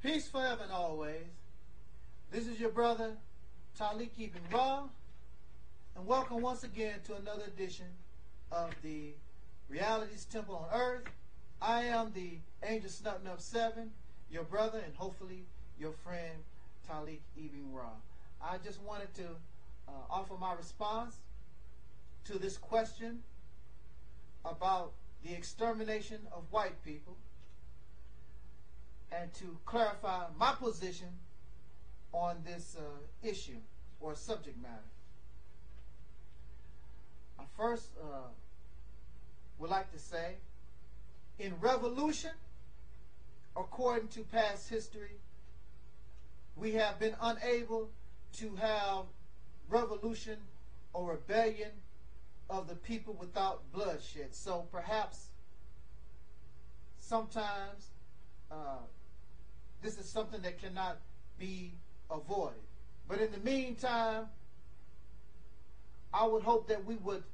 Peace forever and always. This is your brother, Ibn'rad, and welcome once again to another edition of the Reality's Temple on Earth. I am the Angel Snupnup 7, your brother and hopefully your friend, Ibn'rad. I just wanted to offer my response to this question about the extermination of white people, and to clarify my position on this issue or subject matter. I first would like to say, in revolution, according to past history, we have been unable to have revolution or rebellion of the people without bloodshed. So perhaps sometimes this is something that cannot be avoided. But in the meantime, I would hope that we would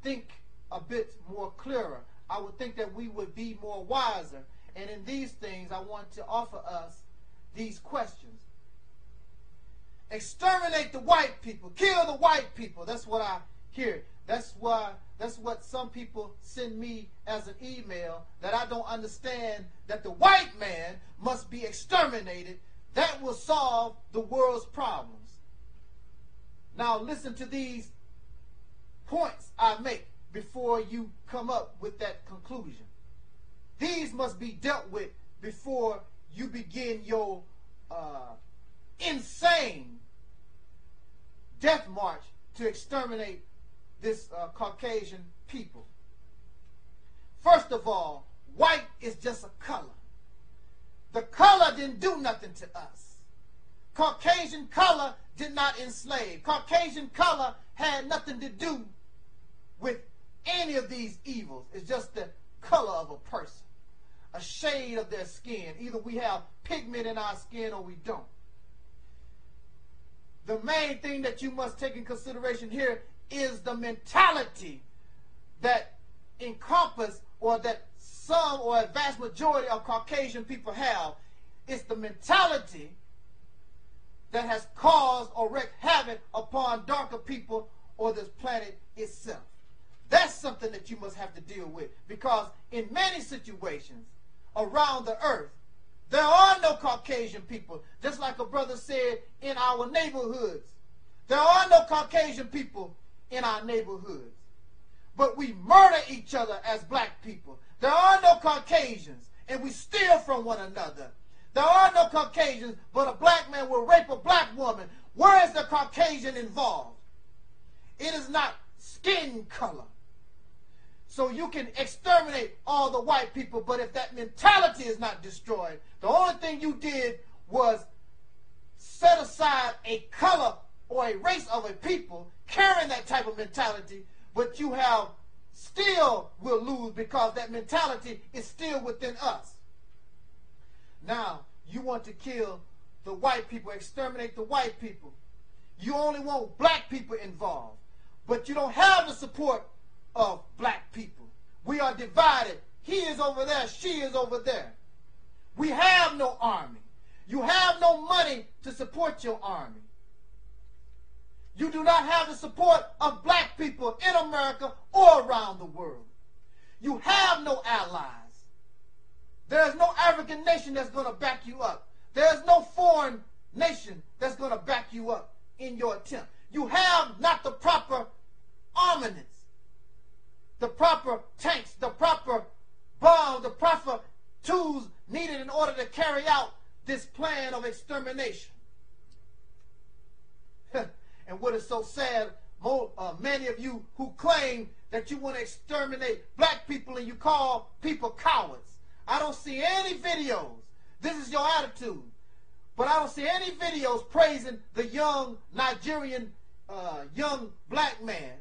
think a bit more clearer. I would think that we would be more wiser. And in these things, I want to offer us these questions. Exterminate the white people. Kill the white people. That's what I hear. That's what some people send me as an email, that I don't understand that the white man must be exterminated. That will solve the world's problems. Now listen to these points I make before you come up with that conclusion. These must be dealt with before you begin your insane death march to exterminate this Caucasian people. First of all, white is just a color. The color didn't do nothing to us. Caucasian color did not enslave. Caucasian color had nothing to do with any of these evils. It's just the color of a person, a shade of their skin. Either we have pigment in our skin or we don't. The main thing that you must take in consideration here is the mentality that encompass, or that some or a vast majority of Caucasian people have. It's the mentality that has caused or wreaked havoc upon darker people or this planet itself. That's something that you must have to deal with, because in many situations around the earth, there are no Caucasian people. Just like a brother said, in our neighborhoods, there are no Caucasian people in our neighborhoods. But we murder each other as black people. There are no Caucasians, and we steal from one another. There are no Caucasians, but a black man will rape a black woman. Where is the Caucasian involved? It is not skin color. So you can exterminate all the white people, but if that mentality is not destroyed, the only thing you did was set aside a color or a race of a people carrying that type of mentality, but you have still will lose because that mentality is still within us. Now, you want to kill the white people, exterminate the white people. You only want black people involved, but you don't have the support of black people. We are divided. He is over there, she is over there. We have no army. You have no money to support your army. You do not have the support of black people in America or around the world. You have no allies. There is no African nation that's going to back you up. There is no foreign nation that's going to back you up in your attempt. You have not the proper armaments, the proper tanks, the proper bombs, the proper tools needed in order to carry out this plan of extermination. And what is so sad, many of you who claim that you want to exterminate black people and you call people cowards. I don't see any videos. This is your attitude. But I don't see any videos praising the young Nigerian young black man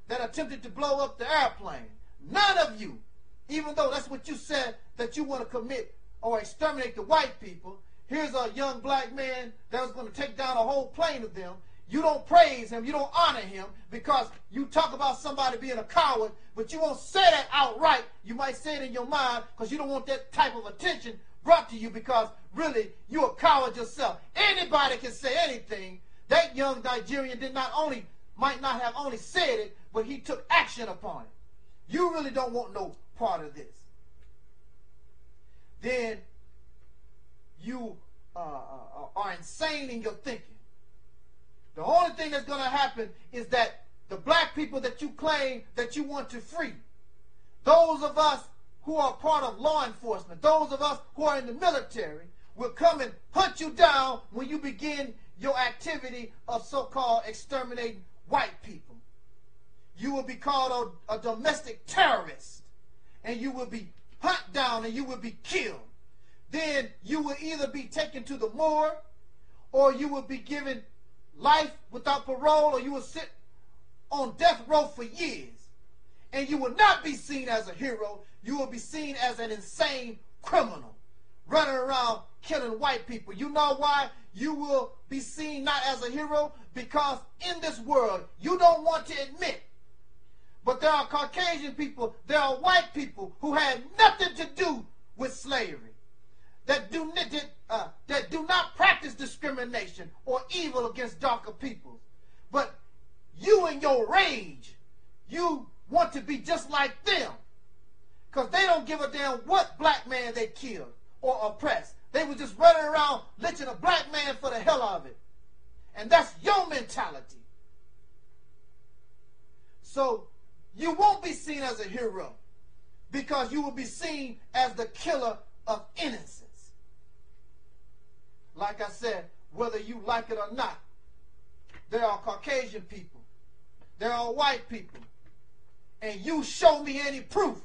that attempted to blow up the airplane. None of you, even though that's what you said, that you want to commit or exterminate the white people. Here's a young black man that was going to take down a whole plane of them. You don't praise him, you don't honor him, because you talk about somebody being a coward, but you won't say that outright. You might say it in your mind because you don't want that type of attention, brought to you because really you're a coward yourself. Anybody can say anything. That young Nigerian might not have only said it, but he took action upon it. You really don't want no part of this. Then you are insane in your thinking. The only thing that's going to happen is that the black people that you claim that you want to free, those of us who are part of law enforcement, those of us who are in the military, will come and hunt you down when you begin your activity of so-called exterminating white people. You will be called a domestic terrorist, and you will be hunted down and you will be killed. Then you will either be taken to the morgue, or you will be given life without parole, or you will sit on death row for years. And you will not be seen as a hero. You will be seen as an insane criminal running around killing white people. You know why you will be seen not as a hero? Because in this world, you don't want to admit, but there are Caucasian people, there are white people who had nothing to do with slavery, that do not practice discrimination or evil against darker people. But you in your rage, you want to be just like them, because they don't give a damn what black man they killed or oppressed. They were just running around lynching a black man for the hell of it. And that's your mentality. So you won't be seen as a hero, because you will be seen as the killer of innocence. Like I said, whether you like it or not, there are Caucasian people, there are white people, and you show me any proof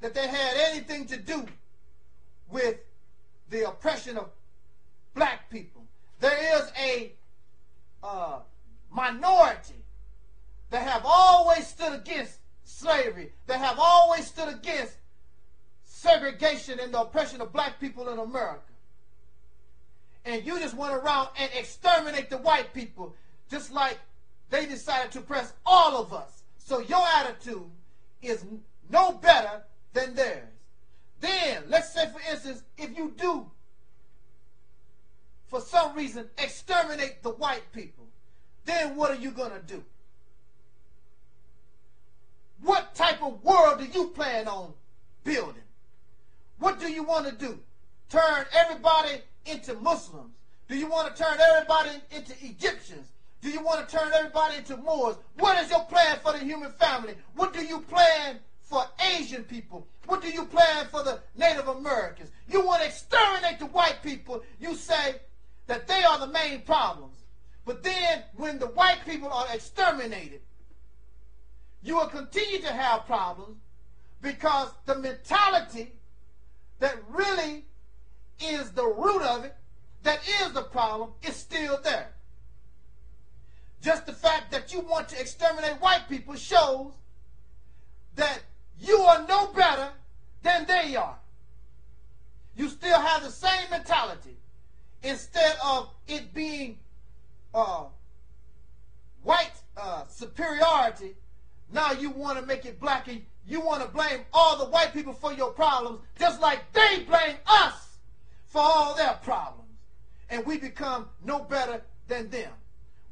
that they had anything to do with the oppression of black people. There is a minority that have always stood against slavery, that have always stood against segregation and the oppression of black people in America. And you just went around and exterminate the white people, just like they decided to oppress all of us. So your attitude is no better than theirs. Then, let's say for instance, if you do, for some reason, exterminate the white people, then what are you going to do? What type of world do you plan on building? What do you want to do? Turn everybody into Muslims? Do you want to turn everybody into Egyptians? Do you want to turn everybody into Moors? What is your plan for the human family? What do you plan for Asian people? What do you plan for the Native Americans? You want to exterminate the white people. You say that they are the main problems. But then when the white people are exterminated, you will continue to have problems, because the mentality that really is the root of it, that is the problem, is still there. Just the fact that you want to exterminate white people shows that you are no better than they are. You still have the same mentality. Instead of it being white superiority, now you want to make it black, and you want to blame all the white people for your problems, just like they blame us for all their problems. And we become no better than them.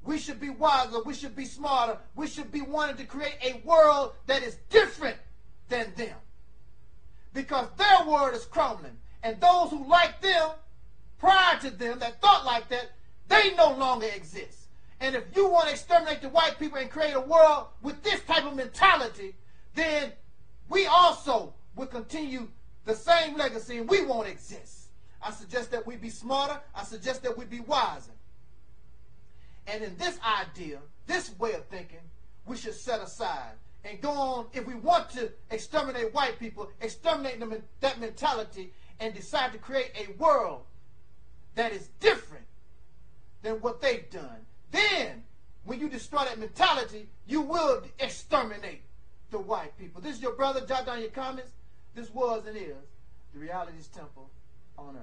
We should be wiser. We should be smarter. We should be wanting to create a world that is different than them, because their world is crumbling. And those who like them, prior to them, that thought like that, they no longer exist. And if you want to exterminate the white people and create a world with this type of mentality, then we also will continue the same legacy, and we won't exist. I suggest that we be smarter. I suggest that we be wiser. And in this idea, this way of thinking, we should set aside and go on. If we want to exterminate white people, exterminate them in that mentality, and decide to create a world that is different than what they've done, then when you destroy that mentality, you will exterminate the white people. This is your brother. Jot down your comments. This was and is the Reality's Temple on Earth.